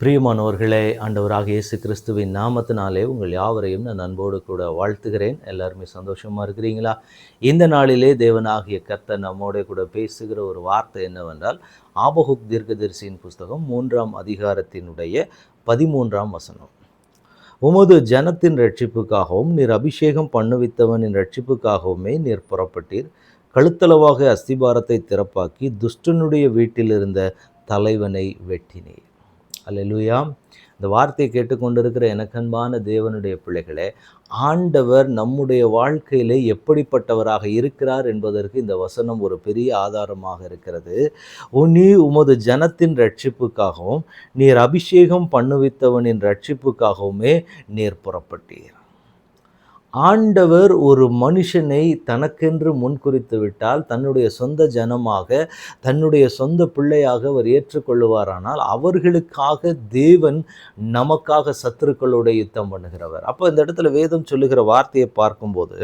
பிரியமானவர்களே, ஆண்டவராகிய இயேசு கிறிஸ்துவின் நாமத்தினாலே உங்கள் யாவரையும் நான் அன்போடு கூட வாழ்த்துகிறேன். எல்லாருமே சந்தோஷமாக இருக்கிறீங்களா? இந்த நாளிலே தேவனாகிய கர்த்தர் நம்மோட கூட பேசுகிற ஒரு வார்த்தை என்னவென்றால், ஆபகுக் தீர்க்கதரிசியின் புஸ்தகம் 3ஆம் அதிகாரத்தினுடைய 13ஆம் வசனம். உமது ஜனத்தின் இரட்சிப்புக்காகவும் நீர் அபிஷேகம் பண்ணுவித்தவனின் இரட்சிப்புக்காகவுமே நீர் புறப்பட்டீர். கழுத்தளவாக அஸ்திபாரத்தை திறப்பாக்கி துஷ்டனுடைய வீட்டில் இருந்த தலைவனை வெட்டினீர். அல்லேலூயா. இந்த வார்த்தையை கேட்டுக்கொண்டிருக்கிற எனக்கன்பான தேவனுடைய பிள்ளைகளே, ஆண்டவர் நம்முடைய வாழ்க்கையிலே எப்படிப்பட்டவராக இருக்கிறார் என்பதற்கு இந்த வசனம் ஒரு பெரிய ஆதாரமாக இருக்கிறது. நீ உமது ஜனத்தின் இரட்சிப்புக்காகவும் நீர் அபிஷேகம் பண்ணுவித்தவனின் இரட்சிப்புக்காகவுமே நீர் புறப்பட்டீர். ஆண்டவர் ஒரு மனுஷனை தனக்கென்று முன்குறித்து விட்டால் தன்னுடைய சொந்த ஜனமாக, தன்னுடைய சொந்த பிள்ளையாக அவர் ஏற்றுக்கொள்ளுவாரானால் அவர்களுக்காக தேவன் நமக்காக சத்துருக்களோட யுத்தம் பண்ணுகிறவர். அப்போ இந்த இடத்துல வேதம் சொல்லுகிற வார்த்தையை பார்க்கும்போது,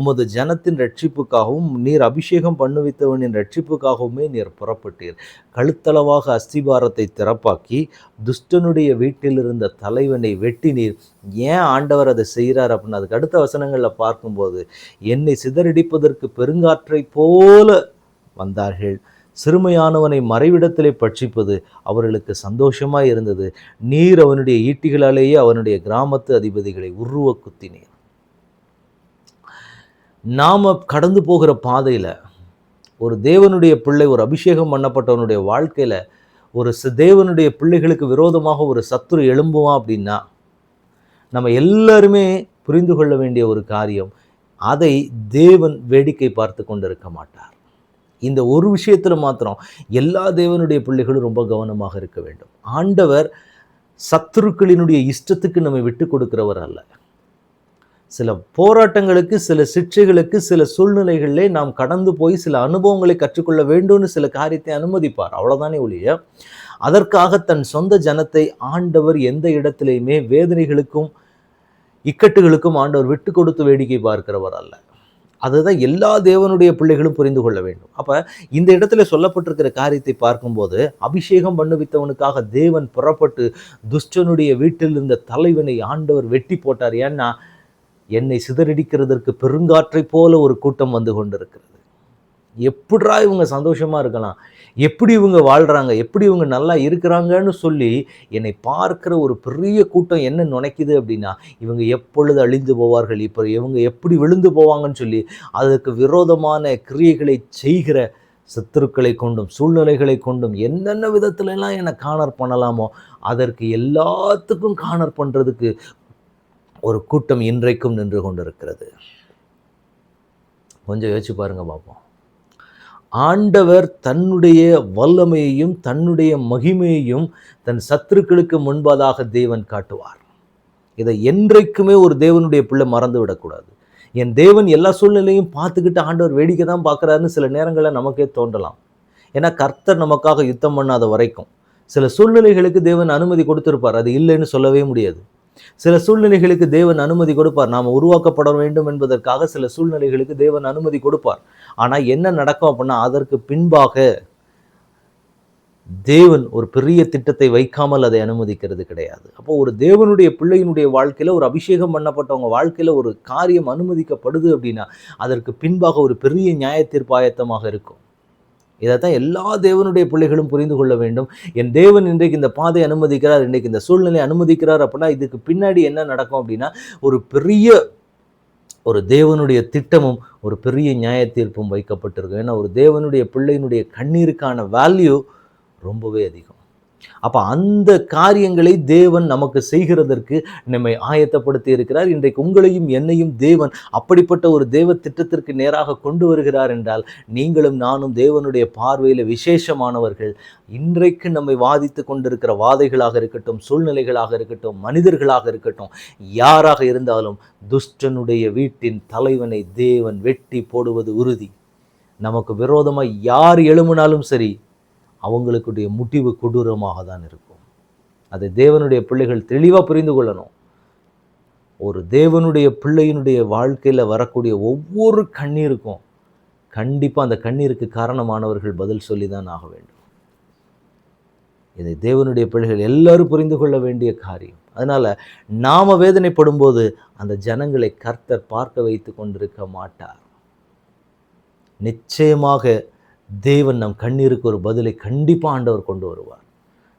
உமது ஜனத்தின் இரட்சிப்புக்காகவும் நீர் அபிஷேகம் பண்ணுவித்தவனின் இரட்சிப்புக்காகவுமே நீர் புறப்பட்டீர். கழுத்தளவாக அஸ்திபாரத்தை திறப்பாக்கி துஷ்டனுடைய வீட்டில் இருந்த தலைவனை வெட்டினீர். ஏன் ஆண்டவர் அதை செய்கிறார் அப்படின்னு அதுக்கு அடுத்த வசனங்களில் பார்க்கும்போது, என்னை சிதறடிப்பதற்கு பெருங்காற்றை போல வந்தார்கள், சிறுமையானவனை மறைவிடத்திலே பட்சிப்பது அவர்களுக்கு சந்தோஷமாய் இருந்தது. நீர் அவனுடைய ஈட்டிகளாலேயே அவனுடைய கிராமத்து அதிபதிகளை உருவ குத்தினீர். நாம கடந்து போகிற பாதையில் ஒரு தேவனுடைய பிள்ளை, ஒரு அபிஷேகம் பண்ணப்பட்டவனுடைய வாழ்க்கையில் ஒரு தேவனுடைய பிள்ளைகளுக்கு விரோதமாக ஒரு சத்துரு எழும்புவான் அப்படின்னா நம்ம எல்லாருமே புரிந்து கொள்ள வேண்டிய ஒரு காரியம், அதை தேவன் வேடிக்கை பார்த்து கொண்டிருக்க மாட்டார். இந்த ஒரு விஷயத்தில் மாத்திரம் எல்லா தேவனுடைய பிள்ளைகளும் ரொம்ப கவனமாக இருக்க வேண்டும். ஆண்டவர் சத்துருக்களினுடைய இஷ்டத்துக்கு நம்மை விட்டு கொடுக்கிறவர் அல்ல. சில போராட்டங்களுக்கு, சில சிக்ஷைகளுக்கு, சில சூழ்நிலைகளிலே நாம் கடந்து போய் சில அனுபவங்களை கற்றுக்கொள்ள வேண்டும்னு சில காரியத்தை அனுமதிப்பார். அவ்வளோதானே ஒழிய அதற்காக தன் சொந்த ஜனத்தை ஆண்டவர் எந்த இடத்திலையுமே வேதனைகளுக்கும் இக்கட்டுகளுக்கும் ஆண்டவர் விட்டு கொடுத்து வேடிக்கை பார்க்கிறவர் அல்ல. அதுதான் எல்லா தேவனுடைய பிள்ளைகளும் புரிந்து கொள்ள வேண்டும். அப்போ இந்த இடத்துல சொல்லப்பட்டிருக்கிற காரியத்தை பார்க்கும்போது, அபிஷேகம் பண்ணுவித்தவனுக்காக தேவன் புறப்பட்டு துஷ்டனுடைய வீட்டில் இருந்த தலைவனை ஆண்டவர் வெட்டி போட்டார். ஏன்னா என்னை சிதறடிக்கிறதற்கு பெருங்காற்றை போல ஒரு கூட்டம் வந்து கொண்டிருக்கிறது. எப்படிரா இவங்க சந்தோஷமா இருக்கலாம், எப்படி இவங்க வாழ்றாங்க, எப்படி இவங்க நல்லா இருக்கிறாங்கன்னு சொல்லி என்னை பார்க்கிற ஒரு பெரிய கூட்டம் என்ன நினைக்குது அப்படின்னா, இவங்க எப்பொழுது அழிந்து போவார்கள், இப்போ இவங்க எப்படி விழுந்து போவாங்கன்னு சொல்லி அதற்கு விரோதமான கிரியைகளை செய்கிற சத்துருக்களை கொண்டும் சூழ்நிலைகளை கொண்டும் என்னென்ன விதத்துலலாம் என்னை காணர் பண்ணலாமோ அதற்கு எல்லாத்துக்கும் காணர் பண்ணுறதுக்கு ஒரு கூட்டம் இன்றைக்கும் நின்று கொண்டிருக்கிறது. கொஞ்சம் யோசிச்சு பாருங்க பார்ப்போம். ஆண்டவர் தன்னுடைய வல்லமையையும் தன்னுடைய மகிமையையும் தன் சத்துருக்களுக்கு முன்பதாக தேவன் காட்டுவார். இதை என்றைக்குமே ஒரு தேவனுடைய பிள்ளை மறந்து விடக்கூடாது. என் தேவன் எல்லா சூழ்நிலையும் பார்த்துக்கிட்டு ஆண்டவர் வேடிக்கை தான் பார்க்குறாருன்னு சில நேரங்களில் நமக்கே தோன்றலாம். ஏன்னா கர்த்தர் நமக்காக யுத்தம் பண்ணாத வரைக்கும் சில சூழ்நிலைகளுக்கு தேவன் அனுமதி கொடுத்திருப்பார், அது இல்லைன்னு சொல்லவே முடியாது. சில சூழ்நிலைகளுக்கு தேவன் அனுமதி கொடுப்பார், நாம் உருவாக்கப்பட வேண்டும் என்பதற்காக சில சூழ்நிலைகளுக்கு தேவன் அனுமதி கொடுப்பார். ஆனால் என்ன நடக்கும் அப்படின்னா அதற்கு பின்பாக தேவன் ஒரு பெரிய திட்டத்தை வைக்காமல் அதை அனுமதிக்கிறது கிடையாது. அப்போ ஒரு தேவனுடைய பிள்ளையினுடைய வாழ்க்கையில், ஒரு அபிஷேகம் பண்ணப்பட்டவங்க வாழ்க்கையில் ஒரு காரியம் அனுமதிக்கப்படுது அப்படின்னா அதற்கு பின்பாக ஒரு பெரிய நியாய தீர்ப்பு ஆயத்தமாக இருக்கும். இதைத்தான் எல்லா தேவனுடைய பிள்ளைகளும் புரிந்து கொள்ள வேண்டும். என் தேவன் இன்றைக்கு இந்த பாதை அனுமதிக்கிறார், இன்றைக்கு இந்த சூழ்நிலை அனுமதிக்கிறார் அப்படின்னா இதுக்கு பின்னாடி என்ன நடக்கும் அப்படின்னா ஒரு பெரிய ஒரு தேவனுடைய திட்டமும் ஒரு பெரிய நியாய தீர்ப்பும் வைக்கப்பட்டிருக்கும். ஏன்னா ஒரு தேவனுடைய பிள்ளையினுடைய கண்ணீருக்கான வேல்யூ ரொம்பவே அதிகம். அப்போ அந்த காரியங்களை தேவன் நமக்கு செய்கிறதற்கு நம்மை ஆயத்தப்படுத்தி இருக்கிறார். இன்றைக்கு உங்களையும் என்னையும் தேவன் அப்படிப்பட்ட ஒரு தேவ திட்டத்திற்கு நேராக கொண்டு வருகிறார் என்றால் நீங்களும் நானும் தேவனுடைய பார்வையில் விசேஷமானவர்கள். இன்றைக்கு நம்மை வாதித்து கொண்டிருக்கிற வாதைகளாக இருக்கட்டும், சூழ்நிலைகளாக இருக்கட்டும், மனிதர்களாக இருக்கட்டும், யாராக இருந்தாலும் துஷ்டனுடைய வீட்டின் தலைவனை தேவன் வெட்டி போடுவது உறுதி. நமக்கு விரோதமாக யார் எழும்பினாலும் சரி அவங்களுடைய முடிவு கொடூரமாக தான் இருக்கும். அதை தேவனுடைய பிள்ளைகள் தெளிவாக புரிந்து கொள்ளணும். ஒரு தேவனுடைய பிள்ளையினுடைய வாழ்க்கையில் வரக்கூடிய ஒவ்வொரு கண்ணீருக்கும் கண்டிப்பாக அந்த கண்ணீருக்கு காரணமானவர்கள் பதில் சொல்லி தான் ஆக வேண்டும். இதை தேவனுடைய பிள்ளைகள் எல்லாரும் புரிந்து கொள்ள வேண்டிய காரியம். அதனால் நாம் வேதனைப்படும் போது அந்த ஜனங்களை கர்த்தர் பார்க்க வைத்து கொண்டிருக்க மாட்டார். நிச்சயமாக தேவன் நம் கண்ணீருக்கு ஒரு பதிலை கண்டிப்பாக ஆண்டவர் கொண்டு வருவார்.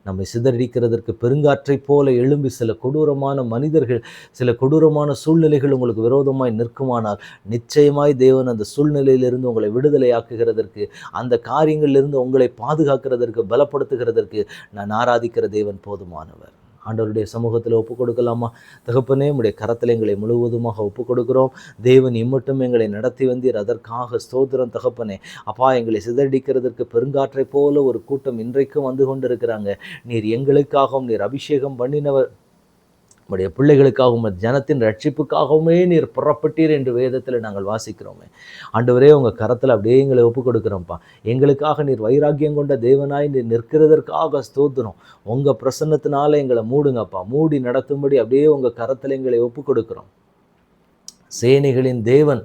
நம்மை சிதறடிக்கிறதற்கு பெருங்காற்றை போல எழும்பி சில கொடூரமான மனிதர்கள், சில கொடூரமான சூழ்நிலைகள் உங்களுக்கு விரோதமாய் நிற்குமானால் நிச்சயமாய் தேவன் அந்த சூழ்நிலையிலிருந்து உங்களை விடுதலையாக்குகிறதற்கு, அந்த காரியங்களிலிருந்து உங்களை பாதுகாக்கிறதற்கு, பலப்படுத்துகிறதற்கு நான் ஆராதிக்கிற தேவன் போதுமானவர். ஆண்டவருடைய சமூகத்தில் ஒப்புக் கொடுக்கலாமா? தகப்பனே, உம்முடைய கரத்தில் எங்களை முழுவதுமாக ஒப்புக் கொடுக்கிறோம். தேவன் இம்மட்டும் எங்களை நடத்தி வந்தீர், அதற்காக ஸ்தோத்திரம் தகப்பனே. அப்பா, எங்களை சிதறடிக்கிறதற்கு பெருங்காற்றை போல ஒரு கூட்டம் இன்றைக்கும் வந்து கொண்டிருக்கிறாங்க. நீர் எங்களுக்காகவும் நீர் அபிஷேகம் பண்ணினவர், உடைய பிள்ளைகளுக்காகவும் ஜனத்தின் ரட்சிப்புக்காகவுமே நீர் புறப்பட்டீர் என்று வேதத்தில் நாங்கள் வாசிக்கிறோமே. ஆண்டவரே, உங்கள் கரத்தில் அப்படியே எங்களை ஒப்புக் கொடுக்குறோம்ப்பா. எங்களுக்காக நீர் வைராக்கியம் கொண்ட தேவனாய் நீர் நிற்கிறதற்காக ஸ்தோத்திரம். உங்கள் பிரசன்னத்தினால எங்களை மூடுங்கப்பா. மூடி நடத்தும்படி அப்படியே உங்கள் கரத்தில் எங்களை ஒப்புக் கொடுக்குறோம். சேனைகளின் தேவன்,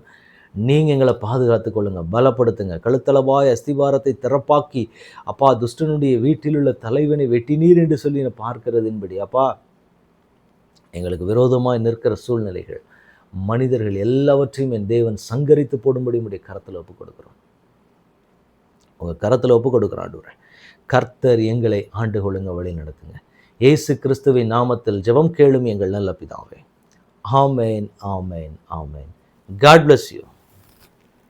நீங்கள் எங்களை பாதுகாத்து கொள்ளுங்க, பலப்படுத்துங்க. கழுத்தளவாய் அஸ்திவாரத்தை திறப்பாக்கி அப்பா, துஷ்டனுடைய வீட்டில் உள்ள தலைவனை வெட்டினீர் என்று சொல்லி நான் பார்க்கிறதின்படி அப்பா, எங்களுக்கு விரோதமாக நிற்கிற சூழ்நிலைகள், மனிதர்கள் எல்லாவற்றையும் என் தேவன் சங்கரித்து போடும்படி உடைய கரத்தில் ஒப்புக் கொடுக்குறோம். உங்கள் கரத்தில் ஒப்புக் கொடுக்குறோம் ஆண்டவரே. கர்த்தர் எங்களை ஆண்டு கொள்ளுங்க, வழி நடத்துங்க. இயேசு கிறிஸ்துவின் நாமத்தில் ஜெபம் கேளும் எங்கள் நல்ல பிதாவே. ஆமேன், ஆமேன், ஆமேன். God bless you.